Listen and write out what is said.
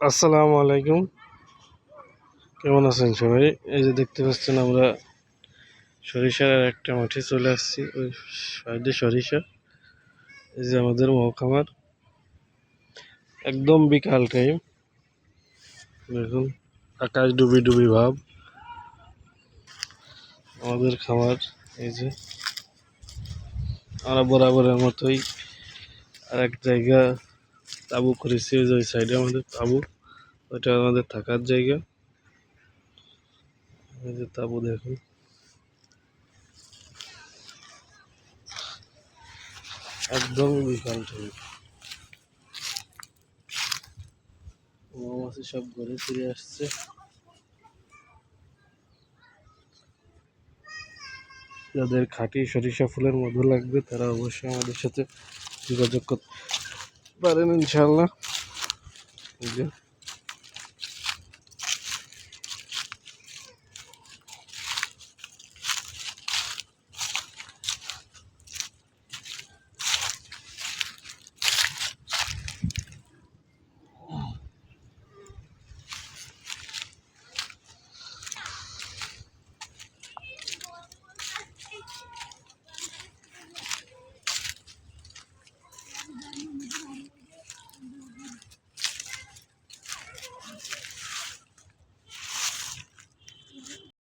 আসসালামু আলাইকুম। কেমন আছেন সবাই? এই যে দেখতে পাচ্ছেন আমরা সরিষার একটা মাঠে চলে আসছি। ওই সাইডে সরিষা। এই যে আমাদের মহখামার, একদম বিকাল টাইম। দেখুন আকাশ ডুবি ডুবি ভাব। আমাদের খামার এই যে আমরা বরাবরের মতোই আর এক জায়গা তাঁবু করেছি। ওই যে ওই সাইডে আমাদের তাঁবু, ওইটা আমাদের থাকার জায়গা। এই যে তাঁবু দেখুন, একদম বিকাল টাইম। মৌমাছি সব ঘুরে ফিরে আসছে। যাদের খাঁটি সরিষা ফুলের মধু লাগবে তারা অবশ্যই আমাদের সাথে যোগাযোগ করতে পারেন ইনশাআল্লাহ।